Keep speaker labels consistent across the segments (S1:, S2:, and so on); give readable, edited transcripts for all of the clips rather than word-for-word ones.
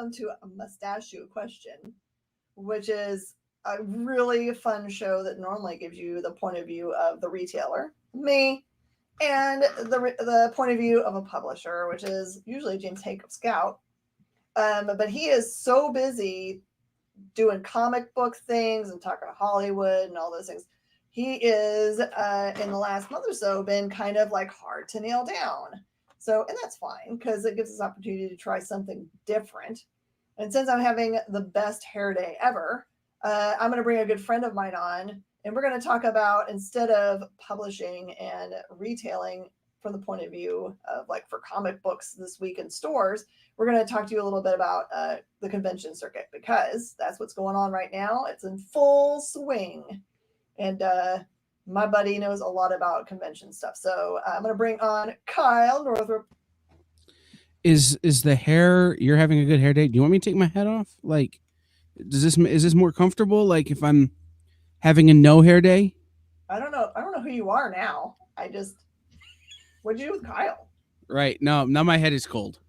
S1: welcome to Mustache You A Question, which is a really fun show that normally gives you the point of view of the retailer, me, and the point of view of a publisher, which is usually James Hake of Scout. But he is so busy doing comic book things and talking to Hollywood and all those things. He is, in the last month or so, been kind of like hard to nail down. So, and that's fine because it gives us opportunity to try something different. And since I'm having the best hair day ever, I'm going to bring a good friend of mine on, and we're going to talk about, instead of publishing and retailing from the point of view of like for comic books this week in stores, we're going to talk to you a little bit about the convention circuit, because that's what's going on right now. It's in full swing. And my buddy knows a lot about convention stuff. So I'm going to bring on Kyle Northrup.
S2: Is the hair, you're having a good hair day? Do you want me to take my head off? Like, is this more comfortable? Like if I'm having a no hair day?
S1: I don't know who you are now. What'd you do with Kyle?
S2: Right. No, now my head is cold.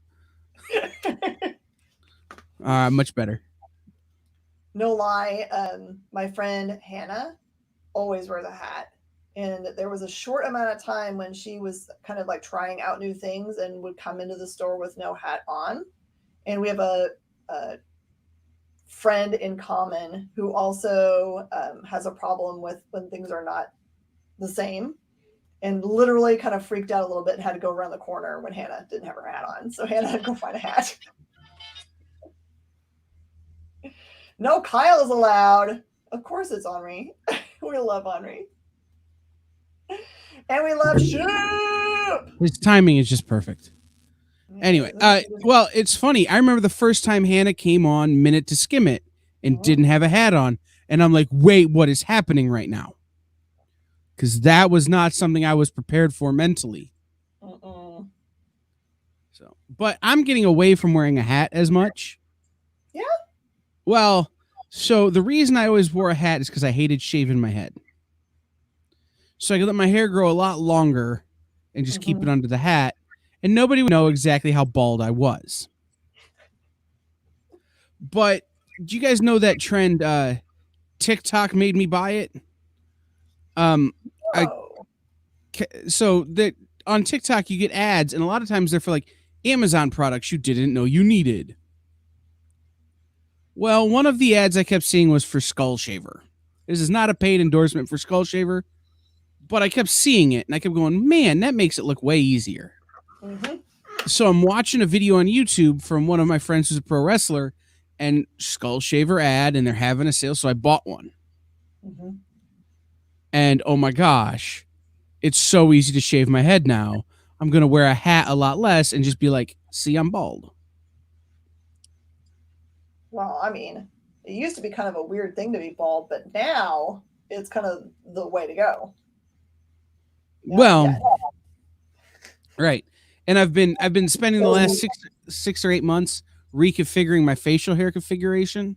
S2: Much better.
S1: No lie. My friend Hannah always wears a hat. And there was a short amount of time when she was kind of like trying out new things and would come into the store with no hat on. And we have a friend in common who also has a problem with when things are not the same, and literally kind of freaked out a little bit and had to go around the corner when Hannah didn't have her hat on. So Hannah had to go find a hat. No, Kyle is allowed. Of course it's Henri. We love Henri. And we love Shoop.
S2: His timing is just perfect. Anyway, well, it's funny. I remember the first time Hannah came on Minute to Skim It and didn't have a hat on. And I'm like, wait, what is happening right now? Because that was not something I was prepared for mentally. So, but I'm getting away from wearing a hat as much.
S1: Yeah?
S2: Well, so the reason I always wore a hat is because I hated shaving my head. So I could let my hair grow a lot longer and just keep it under the hat, and nobody would know exactly how bald I was. But do you guys know that trend? TikTok made me buy it. So that on TikTok you get ads, and a lot of times they're for like Amazon products you didn't know you needed. Well, one of the ads I kept seeing was for Skull Shaver. This is not a paid endorsement for Skull Shaver, but I kept seeing it, and I kept going, man, that makes it look way easier. So I'm watching a video on YouTube from one of my friends who's a pro wrestler, and Skull Shaver ad, and they're having a sale, so I bought one. And oh my gosh, it's so easy to shave my head now. I'm going to wear a hat a lot less and just be like, see, I'm bald.
S1: Well, I mean, it used to be kind of a weird thing to be bald, but now it's kind of the way to go.
S2: Right. And I've been spending the last six or 8 months reconfiguring my facial hair configuration.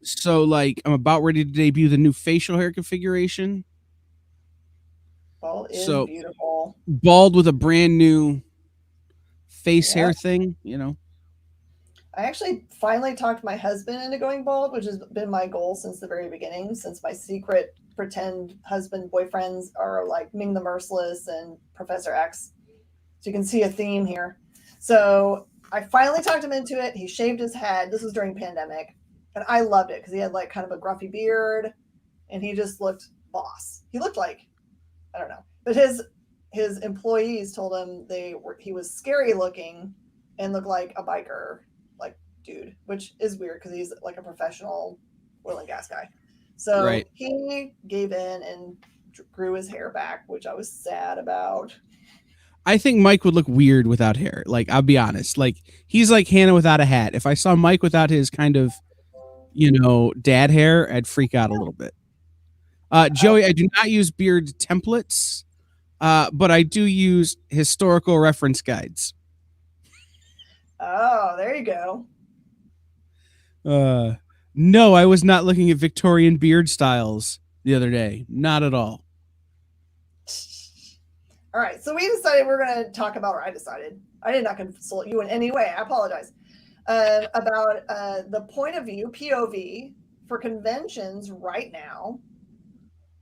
S2: So like I'm about ready to debut the new facial hair configuration.
S1: Bald is beautiful.
S2: Bald with a brand new face hair thing, you know.
S1: I actually finally talked my husband into going bald, which has been my goal since the very beginning, since my secret pretend husband boyfriends are like Ming the Merciless and Professor X. So you can see a theme here. So I finally talked him into it. He shaved his head. This was during pandemic. And I loved it because he had like kind of a gruffy beard and he just looked boss. He looked like, I don't know, but his employees told him he was scary looking and looked like a biker, like dude, which is weird because he's like a professional oil and gas guy. So he gave in and grew his hair back, which I was sad about.
S2: I think Mike would look weird without hair. Like, I'll be honest. Like, he's like Hannah without a hat. If I saw Mike without his kind of, you know, dad hair, I'd freak out a little bit. Joey, I do not use beard templates, but I do use historical reference guides.
S1: Oh, there you go.
S2: No, I was not looking at Victorian beard styles the other day. Not at all.
S1: All right, so we decided we're going to talk about, or I decided. I did not consult you in any way. I apologize. about the point of view, POV, for conventions right now,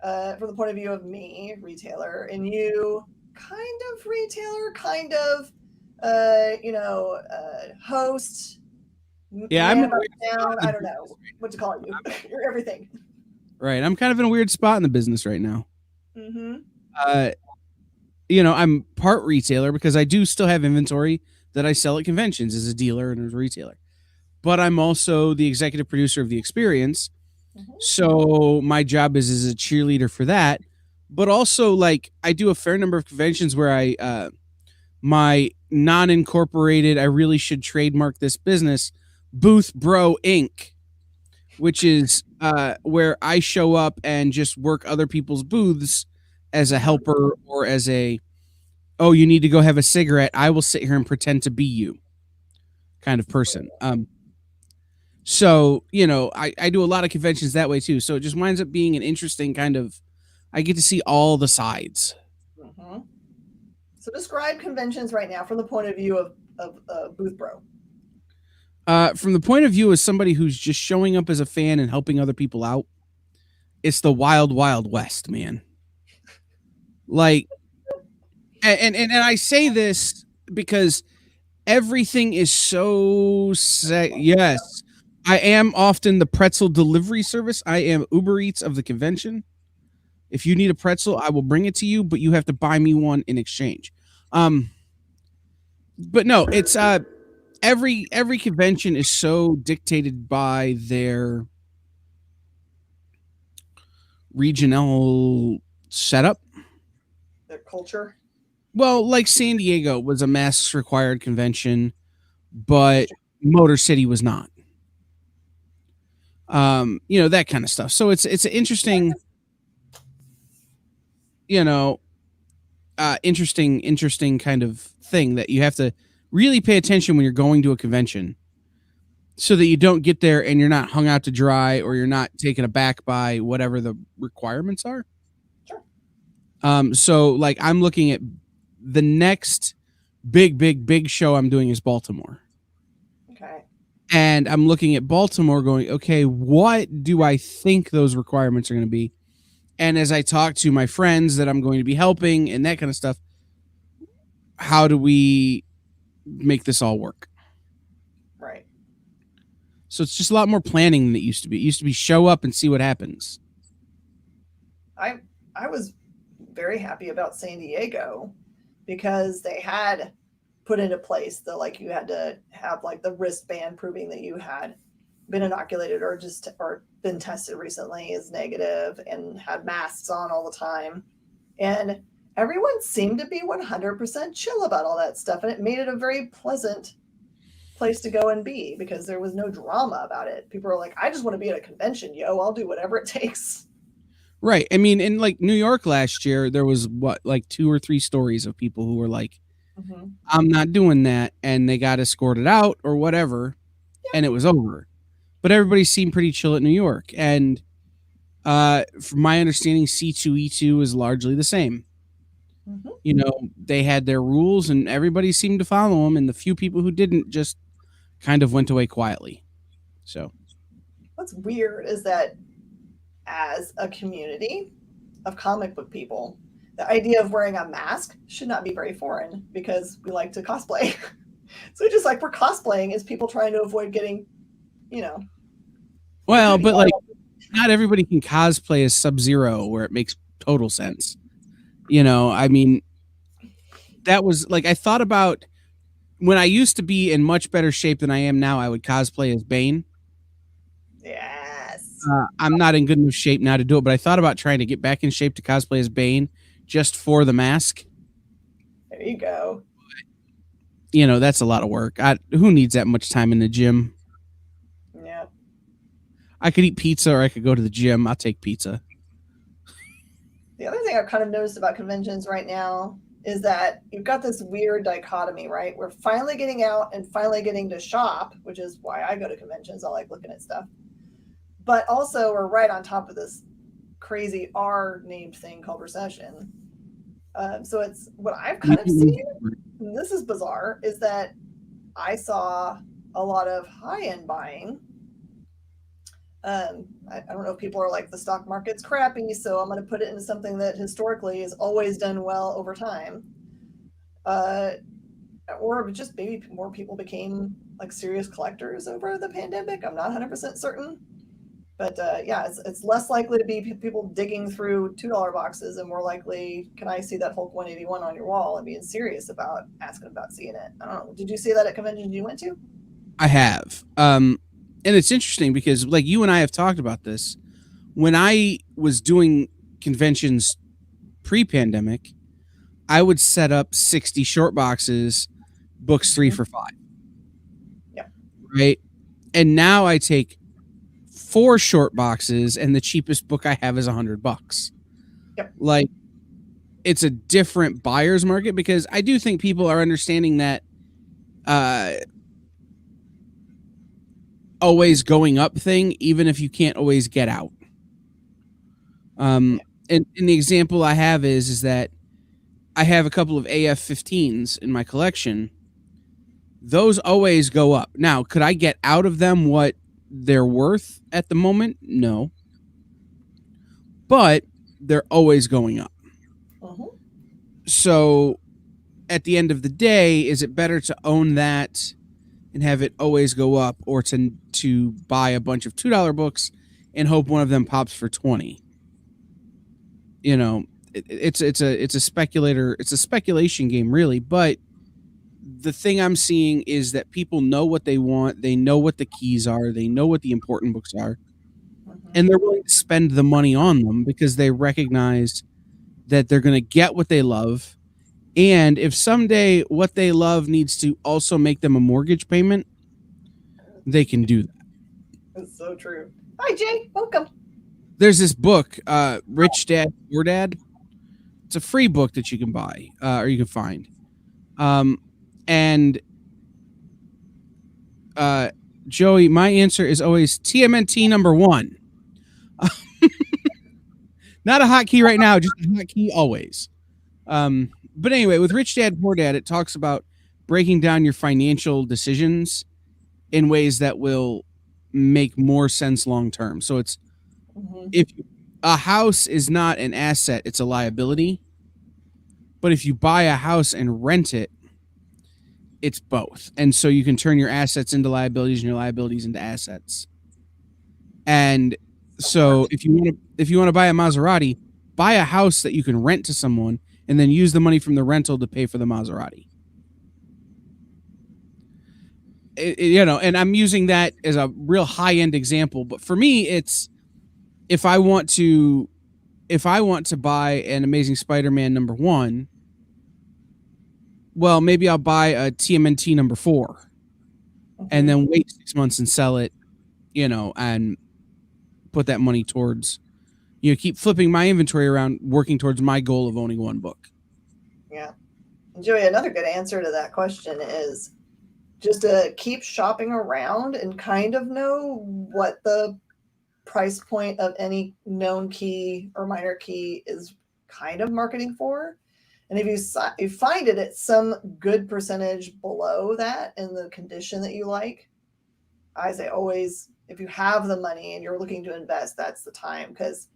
S1: from the point of view of me, retailer, and you, kind of retailer, kind of, host,
S2: Yeah, I'm
S1: man
S2: in a
S1: about
S2: weird spot
S1: town.
S2: in
S1: I
S2: the
S1: don't
S2: business.
S1: know what to call you. You're everything.
S2: Right. I'm kind of in a weird spot in the business right now.
S1: Mm-hmm.
S2: Uh, I'm part retailer because I do still have inventory that I sell at conventions as a dealer and as a retailer. But I'm also the executive producer of the experience.
S1: Mm-hmm.
S2: So my job is as a cheerleader for that. But also, like, I do a fair number of conventions where my non-incorporated, I really should trademark this business, Booth Bro Inc., which is where I show up and just work other people's booths as a
S1: Mm-hmm.
S2: helper or as a, oh, you need to go have a cigarette. I will sit here and pretend to be you kind of person. So, I do a lot of conventions that way too. So it just winds up being an interesting kind of, I get to see all the sides.
S1: Mm-hmm. So describe conventions right now from the point of view of Booth Bro.
S2: From the point of view of somebody who's just showing up as a fan and helping other people out, it's the wild, wild west, man. Like, and I say this because everything is so yes. I am often the pretzel delivery service. I am Uber Eats of the convention. If you need a pretzel, I will bring it to you, but you have to buy me one in exchange. But no, it's every convention is so dictated by their regional setup.
S1: Their culture.
S2: Well, like San Diego was a mask required convention, but Motor City was not. That kind of stuff. So it's an interesting, you know, interesting kind of thing that you have to really pay attention when you're going to a convention so that you don't get there and you're not hung out to dry or you're not taken aback by whatever the requirements are.
S1: Sure.
S2: So like I'm looking at the next big show I'm doing is Baltimore.
S1: Okay.
S2: And I'm looking at Baltimore going, okay, what do I think those requirements are going to be? And as I talk to my friends that I'm going to be helping and that kind of stuff, how do we make this all work?
S1: Right.
S2: So it's just a lot more planning than it used to be. It used to be show up and see what happens.
S1: I was very happy about San Diego because they had put into place the, like, you had to have like the wristband proving that you had been inoculated or been tested recently as negative and had masks on all the time. And everyone seemed to be 100% chill about all that stuff, and it made it a very pleasant place to go and be because there was no drama about it. People were like, I just want to be at a convention, yo, I'll do whatever it takes.
S2: Right. I mean, in like New York last year, there was like 2 or 3 stories of people who were like,
S1: Mm-hmm.
S2: I'm not doing that. And they got escorted out or whatever. And it was over. But everybody seemed pretty chill at New York. And from my understanding, C2E2 is largely the same.
S1: Mm-hmm.
S2: They had their rules and everybody seemed to follow them. And the few people who didn't just kind of went away quietly. So
S1: What's weird is that as a community of comic book people, the idea of wearing a mask should not be very foreign because we like to cosplay. So just like we're cosplaying as people trying to avoid getting,
S2: well, but like not everybody can cosplay as Sub-Zero where it makes total sense. I mean, that was like I thought about when I used to be in much better shape than I am now. I would cosplay as Bane.
S1: Yes.
S2: I'm not in good enough shape now to do it, but I thought about trying to get back in shape to cosplay as Bane just for the mask.
S1: There you go.
S2: That's a lot of work. Who needs that much time in the gym?
S1: Yeah.
S2: I could eat pizza or I could go to the gym. I'll take pizza.
S1: The other thing I've kind of noticed about conventions right now is that you've got this weird dichotomy, right? We're finally getting out and finally getting to shop, which is why I go to conventions. I like looking at stuff. But also, we're right on top of this crazy R named thing called recession. So it's what I've kind of seen, and this is bizarre, is that I saw a lot of high-end buying. I don't know if people are like, the stock market's crappy, so I'm going to put it into something that historically has always done well over time. Uh, or just maybe more people became like serious collectors over the pandemic. I'm not 100% certain. But yeah, it's less likely to be people digging through $2 boxes and more likely, can I see that Hulk 181 on your wall, and being serious about asking about seeing it. I don't know. Did you see that at conventions you went to?
S2: I have. And it's interesting because, like, you and I have talked about this. When I was doing conventions pre-pandemic, I would set up 60 short boxes, books 3 for $5.
S1: Yeah.
S2: Right. And now I take 4 short boxes, and the cheapest book I have is $100.
S1: Yep.
S2: Like, it's a different buyer's market, because I do think people are understanding that always going up thing, even if you can't always get out. And the example I have is that I have a couple of AF-15s in my collection. Those always go up. Now, could I get out of them what they're worth at the moment? No. But they're always going up.
S1: Mm-hmm.
S2: So at the end of the day, is it better to own that and have it always go up, or to buy a bunch of $2 books and hope one of them pops for 20? You know, it's a speculation game, really. But the thing I'm seeing is that people know what they want, they know what the keys are, they know what the important books are, and they're willing to spend the money on them because they recognize that they're going to get what they love. And if someday what they love needs to also make them a mortgage payment, they can do that.
S1: That's so true. Hi, Jay. Welcome.
S2: There's this book, Rich Dad, Poor Dad. It's a free book that you can buy, or you can find. And Joey, my answer is always TMNT number 1. Not a hotkey right now, just a hotkey always. But anyway, with Rich Dad, Poor Dad, it talks about breaking down your financial decisions in ways that will make more sense long term. So it's, if a house is not an asset, it's a liability. But if you buy a house and rent it, it's both. And so you can turn your assets into liabilities and your liabilities into assets. And so if you want to buy a Maserati, buy a house that you can rent to someone, and then use the money from the rental to pay for the Maserati. And I'm using that as a real high-end example, but for me, it's if I want to buy an Amazing Spider-Man number 1, well, maybe I'll buy a TMNT number 4, and then wait 6 months and sell it, and put that money towards, keep flipping my inventory around, working towards my goal of owning 1 book.
S1: Yeah. And Joey, another good answer to that question is just to keep shopping around and kind of know what the price point of any known key or minor key is kind of marketing for. And if you find it at some good percentage below that in the condition that you like, I say always, if you have the money and you're looking to invest, that's the time, because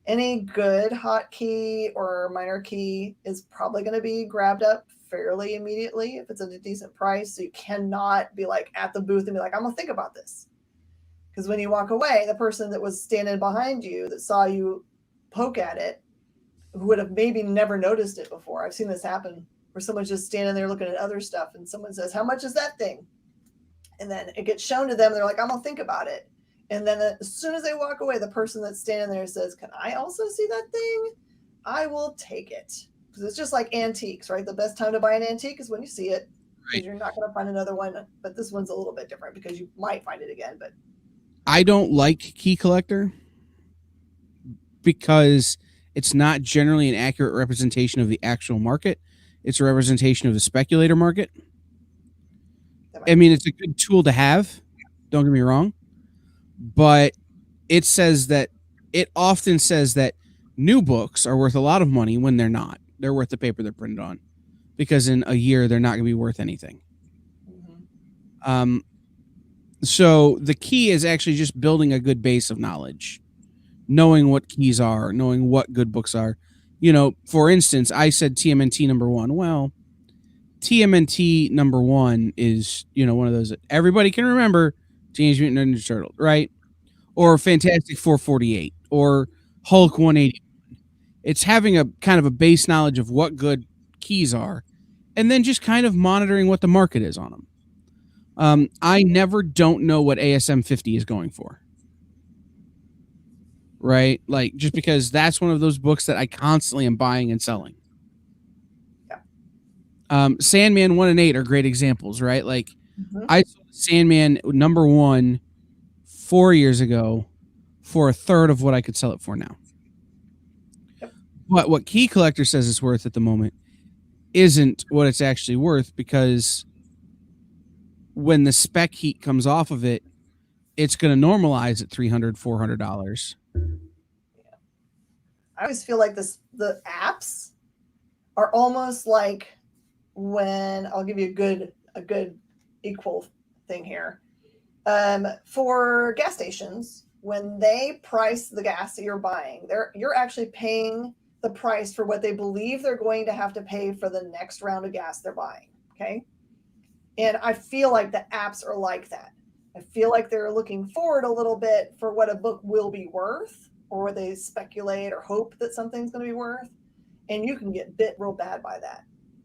S1: any good hotkey or minor key is probably going to be grabbed up fairly immediately if it's at a decent price. So you cannot be like at the booth and be like, I'm going to think about this. Because when you walk away, the person that was standing behind you that saw you poke at it, who would have maybe never noticed it before. I've seen this happen where someone's just standing there looking at other stuff and someone says, how much is that thing? And then it gets shown to them. They're like, I'm going to think about it. And then as soon as they walk away, the person that's standing there says, can I also see that thing? I will take it. Because it's just like antiques, right? The best time to buy an antique is when you see it. Because you're not going to find another one. But this one's a little bit different because you might find it again. But
S2: I don't like Key Collector because it's not generally an accurate representation of the actual market. It's a representation of the speculator market. I mean, it's a good tool to have. Don't get me wrong. But it often says that new books are worth a lot of money when they're not. They're worth the paper they're printed on, because in a year they're not going to be worth anything. So the key is actually just building a good base of knowledge, knowing what keys are, knowing what good books are. For instance, I said TMNT number one. Well, TMNT number one is, one of those that everybody can remember, Teenage Mutant Ninja Turtles, right? Or Fantastic 448 or Hulk 180. It's having a kind of a base knowledge of what good keys are, and then just kind of monitoring what the market is on them. I never don't know what ASM 50 is going for. Right? Like, just because that's one of those books that I constantly am buying and selling.
S1: Yeah.
S2: Sandman 1 and 8 are great examples, right? Like,
S1: Mm-hmm.
S2: I sold Sandman number one 4 years ago for a third of what I could sell it for now.
S1: Yep.
S2: But what Key Collector says it's worth at the moment isn't what it's actually worth, because when the spec heat comes off of it, it's going to normalize at $300, $400.
S1: I always feel like the apps are almost like when I'll give you a good equal thing here. For gas stations, when they price the gas that you're buying, you're actually paying the price for what they believe they're going to have to pay for the next round of gas they're buying. Okay. And I feel like the apps are like that. I feel like they're looking forward a little bit for what a book will be worth, or what they speculate or hope that something's going to be worth. And you can get bit real bad by that.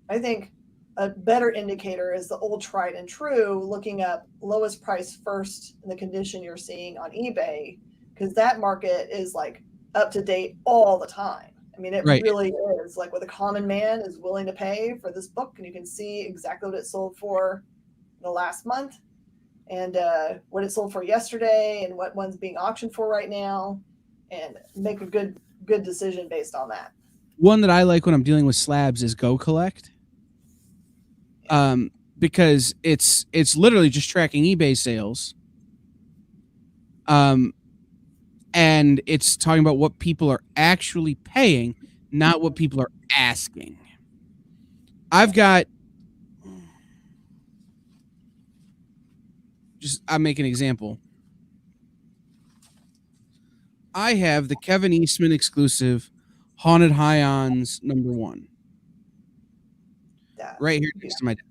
S1: I think a better indicator is the old tried and true, looking up lowest price first in the condition you're seeing on eBay, because that market is like up to date all the time. I mean, it
S2: Right.
S1: really is like what a common man is willing to pay for this book, and you can see exactly what it sold for in the last month, and what it sold for yesterday, and what one's being auctioned for right now, and make a good decision based on that.
S2: One that I like when I'm dealing with slabs is Go Collect. Because it's literally just tracking eBay sales. And it's talking about what people are actually paying, not what people are asking. I'm making an example. I have the Kevin Eastman exclusive Haunted Highons number one. Right here next to my desk.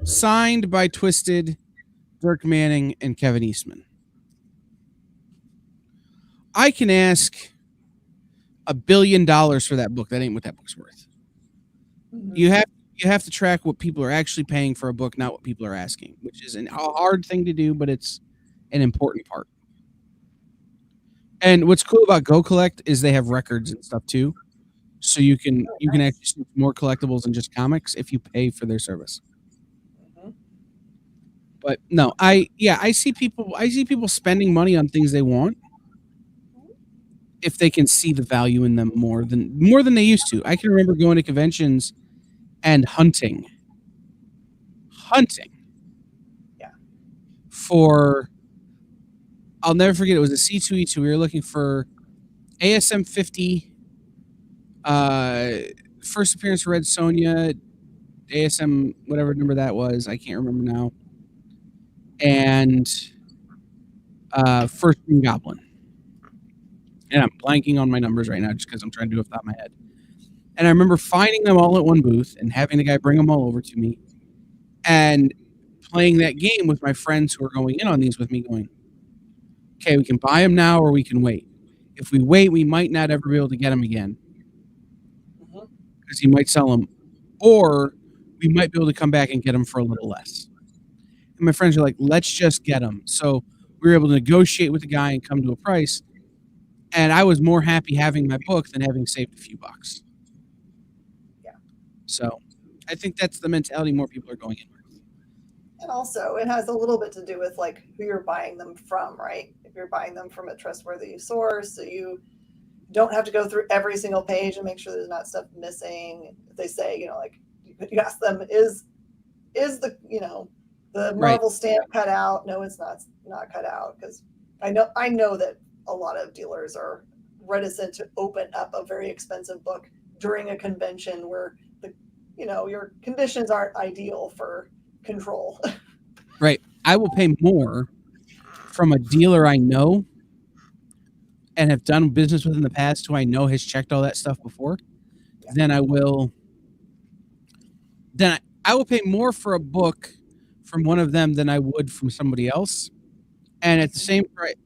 S2: Signed by Twisted, Dirk Manning, and Kevin Eastman. I can ask $1 billion for that book. That ain't what that book's worth. Mm-hmm. You have to track what people are actually paying for a book, not what people are asking, which is a hard thing to do, but it's an important part. And what's cool about Go Collect is they have records and stuff too. So you can actually see more collectibles than just comics if you pay for their service. Mm-hmm. But no, I see people spending money on things they want if they can see the value in them more than they used to. I can remember going to conventions and hunting. Yeah. I'll never forget, it was a C2E2. We were looking for ASM 50, first appearance for Red Sonja, ASM, whatever number that was, I can't remember now, and first Green Goblin. And I'm blanking on my numbers right now just because I'm trying to do it off the top of my head. And I remember finding them all at one booth and having the guy bring them all over to me and playing that game with my friends who are going in on these with me, going, okay, we can buy them now or we can wait. If we wait, we might not ever be able to get them again because he might sell them, or we might be able to come back and get them for a little less. And my friends are like, let's just get them. So we were able to negotiate with the guy and come to a price. And I was more happy having my book than having saved a few bucks. Yeah. So I think that's the mentality more people are going in with.
S1: And also, it has a little bit to do with like who you're buying them from, right? If you're buying them from a trustworthy source, so you don't have to go through every single page and make sure there's not stuff missing. If they say, like you ask them, is the the Marvel stamp cut out? No, it's not cut out, because I know that a lot of dealers are reticent to open up a very expensive book during a convention where your conditions aren't ideal for control.
S2: Right. I will pay more from a dealer I know and have done business with in the past who I know has checked all that stuff before than I will. Then I will pay more for a book from one of them than I would from somebody else. And at the same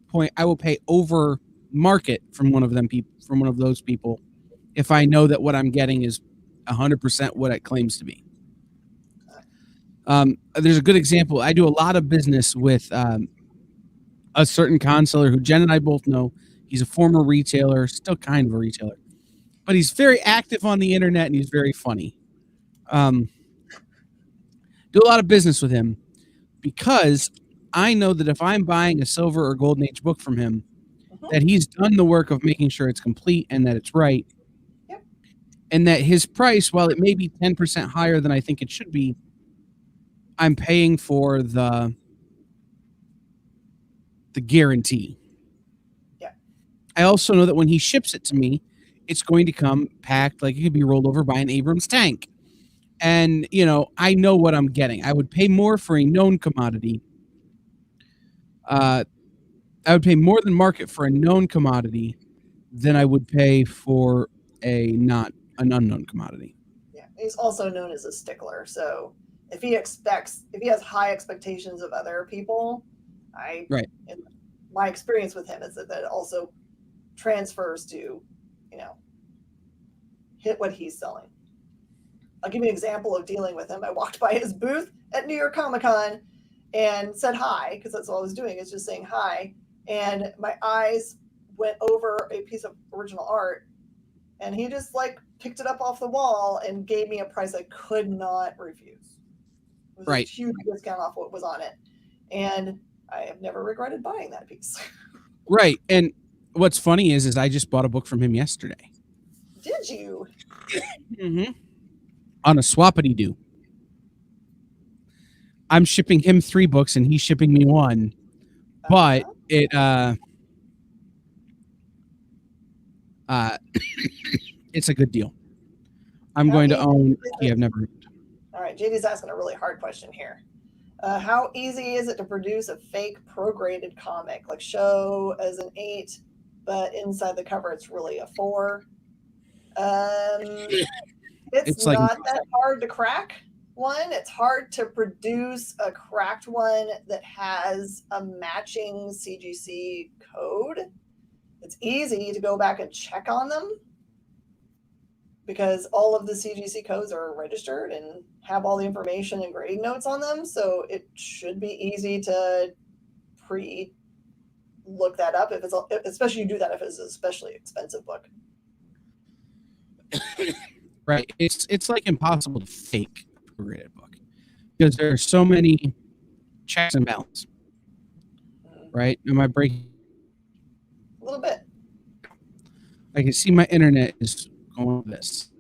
S2: point, I will pay over market from one of those people if I know that what I'm getting is 100% what it claims to be. There's a good example. I do a lot of business with a certain consular who Jen and I both know. He's a former retailer, still kind of a retailer, but he's very active on the internet and he's very funny. Do a lot of business with him because I know that if I'm buying a silver or golden age book from him, that he's done the work of making sure it's complete and that it's right.
S1: Yep.
S2: And that his price, while it may be 10% higher than I think it should be, I'm paying for the guarantee.
S1: Yeah.
S2: I also know that when he ships it to me, it's going to come packed like it could be rolled over by an Abrams tank. And, I know what I'm getting. I would pay more for a known commodity. I would pay more than market for a known commodity than I would pay for an unknown commodity.
S1: Yeah. He's also known as a stickler. So if he has high expectations of other people,
S2: Right.
S1: My experience with him is that it also transfers to, hit what he's selling. I'll give you an example of dealing with him. I walked by his booth at New York Comic Con and said hi, because that's all I was doing, is just saying hi. And my eyes went over a piece of original art, and he just picked it up off the wall and gave me a price I could not refuse. It was a huge discount off what was on it. And I have never regretted buying that piece.
S2: Right. And what's funny is I just bought a book from him yesterday.
S1: Did you?
S2: Mm-hmm. On a swapity-doo. I'm shipping him 3 books and he's shipping me 1. But it it's a good deal. I'm going to own I've never.
S1: All right, JD's asking a really hard question here. How easy is it to produce a fake pro-graded comic, like show as an 8, but inside the cover it's really a 4? It's not that hard to crack one. It's hard to produce a cracked one that has a matching CGC code. It's easy to go back and check on them because all of the CGC codes are registered and have all the information and grading notes on them. So it should be easy to look that up, especially you do that if it's an especially expensive book.
S2: Right. It's like impossible to fake a graded book because there are so many checks and balances. Right? Am I breaking?
S1: A little bit.
S2: I can see my internet is going with this.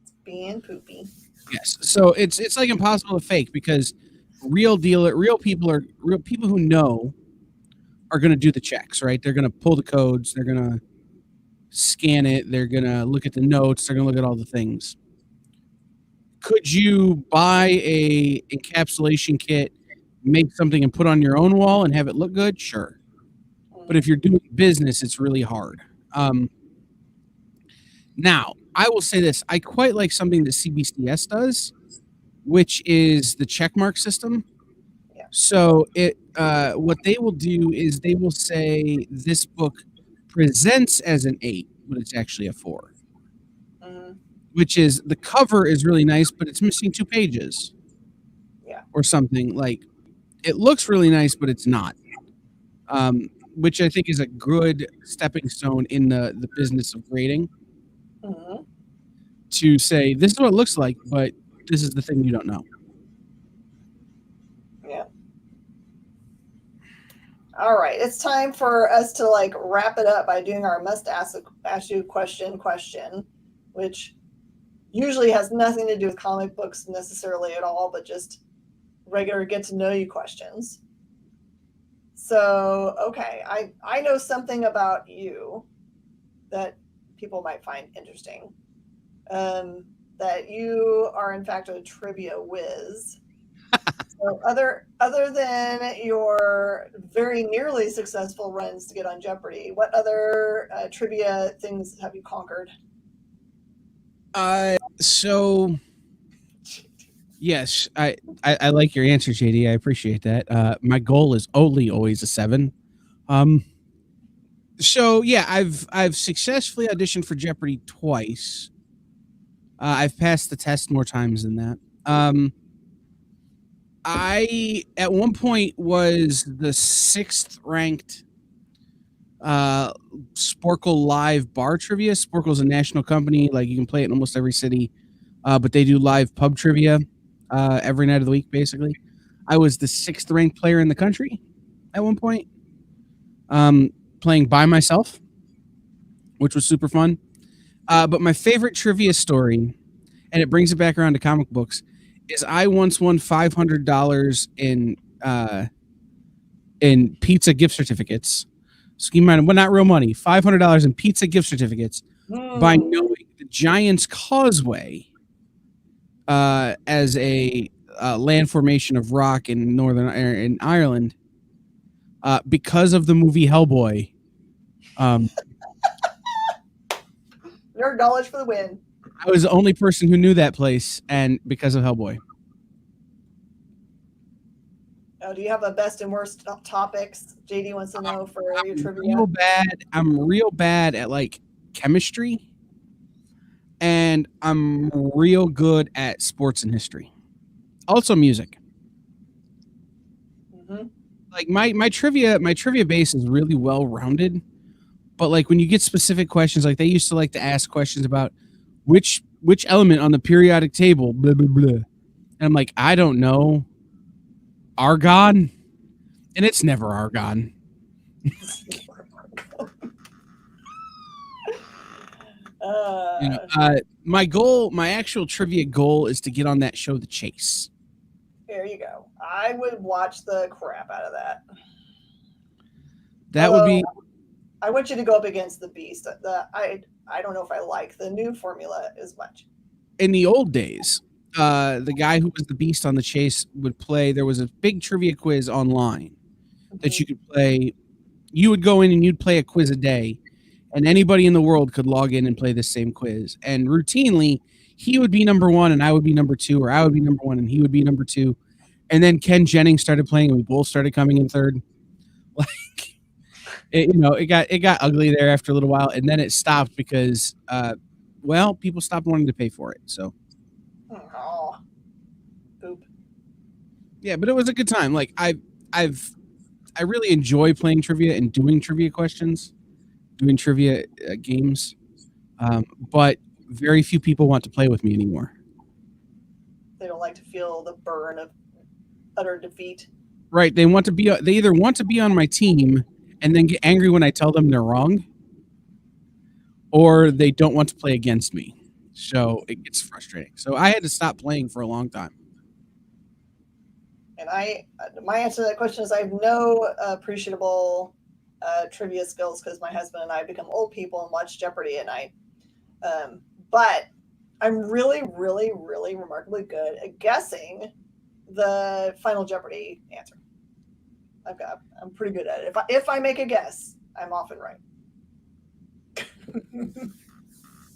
S1: It's being poopy.
S2: Yes. So it's like impossible to fake because real people who know are going to do the checks, right? They're going to pull the codes. They're going to scan it. They're going to look at the notes. They're going to look at all the things. Could you buy a encapsulation kit, make something and put on your own wall and have it look good? Sure. But if you're doing business, it's really hard. Now, I will say this. I quite like something that CBCS does, which is the checkmark system.
S1: Yeah.
S2: So what they will do is they will say this book presents as an 8, but it's actually a 4. Which is the cover is really nice, but it's missing 2 pages.
S1: Yeah.
S2: Or something. Like it looks really nice, but it's not. Which I think is a good stepping stone in the business of grading. To say this is what it looks like, but this is the thing you don't know.
S1: Yeah. All right, it's time for us to wrap it up by doing our must ask you question, which usually has nothing to do with comic books necessarily at all, but just regular get to know you questions. So, okay, I know something about you that people might find interesting. That you are in fact a trivia whiz. So other than your very nearly successful runs to get on Jeopardy, what other trivia things have you conquered?
S2: So yes, I like your answer, JD. I appreciate that. My goal is only always a 7. So yeah, I've successfully auditioned for Jeopardy twice. I've passed the test more times than that. I at one point was the 6th ranked Sporkle Live bar trivia. Sporkle's a national company, like you can play it in almost every city, but they do live pub trivia every night of the week, basically. I was the 6th ranked player in the country at one point, playing by myself, which was super fun. But my favorite trivia story, and it brings it back around to comic books, is I once won $500 in pizza gift certificates. So keep in mind, well, not real money, $500 in pizza gift certificates by knowing the Giants Causeway as a land formation of rock in in Ireland because of the movie Hellboy.
S1: Nerd knowledge for the win.
S2: I was the only person who knew that place, and because of Hellboy.
S1: Oh, do you have a best and worst topics? JD wants to know for your trivia.
S2: I'm real bad at like chemistry, and I'm real good at sports and history. Also music.
S1: Mm-hmm.
S2: Like my trivia base is really well rounded, but like when you get specific questions, like they used to like to ask questions about which element on the periodic table, blah blah blah, and I'm like, I don't know, argon, and it's never argon. My actual trivia goal is to get on that show, The Chase.
S1: There you go. I would watch the crap out of that.
S2: That would be.
S1: I want you to go up against the Beast. I don't know if I like the new formula as much.
S2: In the old days, the guy who was the Beast on The Chase would play. There was a big trivia quiz online that you could play. You would go in and you'd play a quiz a day, and anybody in the world could log in and play the same quiz. And routinely, he would be number 1 and I would be number 2, or I would be number 1 and he would be number 2. And then Ken Jennings started playing, and we both started coming in third. Like, it got ugly there after a little while, and then it stopped because, people stopped wanting to pay for it. So,
S1: poop.
S2: Yeah, but it was a good time. Like I really enjoy playing trivia and doing trivia questions, doing trivia games, but very few people want to play with me anymore.
S1: They don't like to feel the burn of utter defeat.
S2: Right. They either want to be on my team and then get angry when I tell them they're wrong, or they don't want to play against me. So it gets frustrating. So I had to stop playing for a long time.
S1: And my answer to that question is I have no appreciable trivia skills because my husband and I become old people and watch Jeopardy at night. But I'm really, really, really remarkably good at guessing the Final Jeopardy answer. I'm pretty good at it. If I make a guess, I'm often right.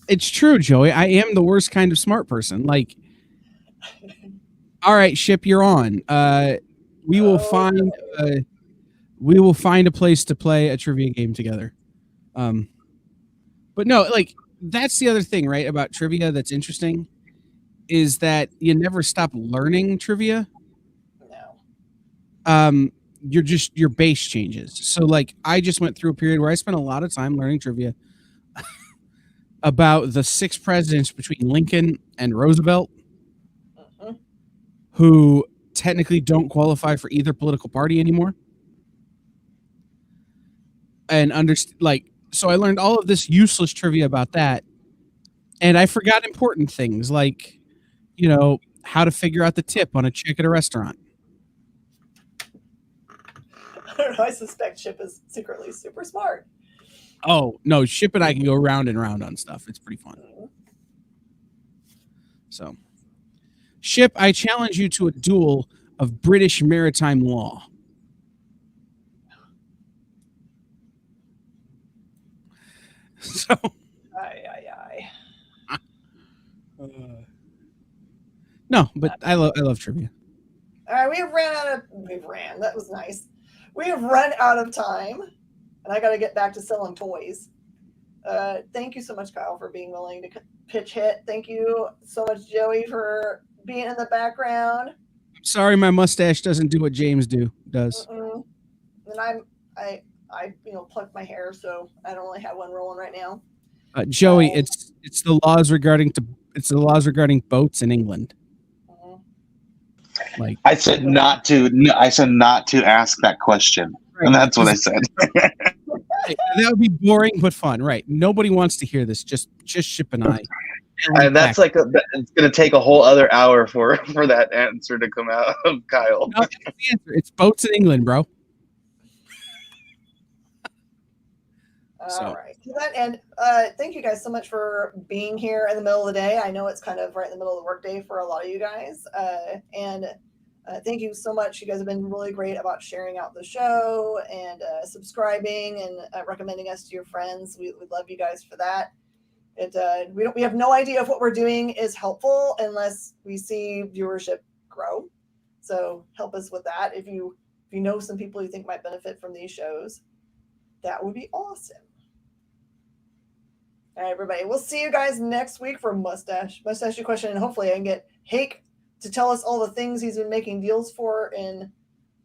S2: It's true, Joey. I am the worst kind of smart person. Like, all right, Ship, you're on. We will find a place to play a trivia game together. But no, like that's the other thing, right? About trivia that's interesting is that you never stop learning trivia.
S1: No.
S2: Your base changes. So like I just went through a period where I spent a lot of time learning trivia about the 6 presidents between Lincoln and Roosevelt, who technically don't qualify for either political party anymore. And so I learned all of this useless trivia about that. And I forgot important things like, how to figure out the tip on a check at a restaurant.
S1: I don't know. I suspect Ship is secretly super smart.
S2: Oh, no. Ship and I can go round and round on stuff. It's pretty fun. So, Ship, I challenge you to a duel of British maritime law. So, no, but I love trivia.
S1: All right, that was nice. We have run out of time, and I got to get back to selling toys. Thank you so much, Kyle, for being willing to pitch hit. Thank you so much, Joey, for being in the background.
S2: Sorry, my mustache doesn't do what James does.
S1: And I plucked my hair, so I don't really have one rolling right now.
S2: Joey, it's the laws regarding boats in England.
S3: Like I said not to ask that question, right, and that's what I said.
S2: That would be boring but fun, right? Nobody wants to hear this. Just Ship and I.
S3: And that's like it's going to take a whole other hour for that answer to come out of Kyle.
S2: No, that's the answer. It's boats in England, bro.
S1: All right. To that end, thank you guys so much for being here in the middle of the day. I know it's kind of right in the middle of the workday for a lot of you guys. And thank you so much. You guys have been really great about sharing out the show and subscribing and recommending us to your friends. We love you guys for that. We have no idea if what we're doing is helpful unless we see viewership grow. So help us with that. If you know some people you think might benefit from these shows, that would be awesome. All right, everybody. We'll see you guys next week for Mustache You Question, and hopefully I can get Hake to tell us all the things he's been making deals for in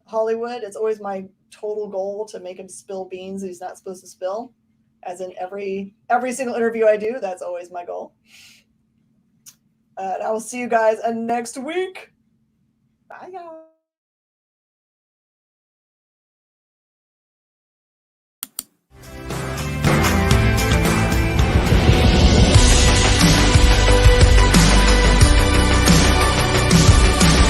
S1: Hollywood. It's always my total goal to make him spill beans he's not supposed to spill. As in every single interview I do, that's always my goal. And I will see you guys next week. Bye, y'all.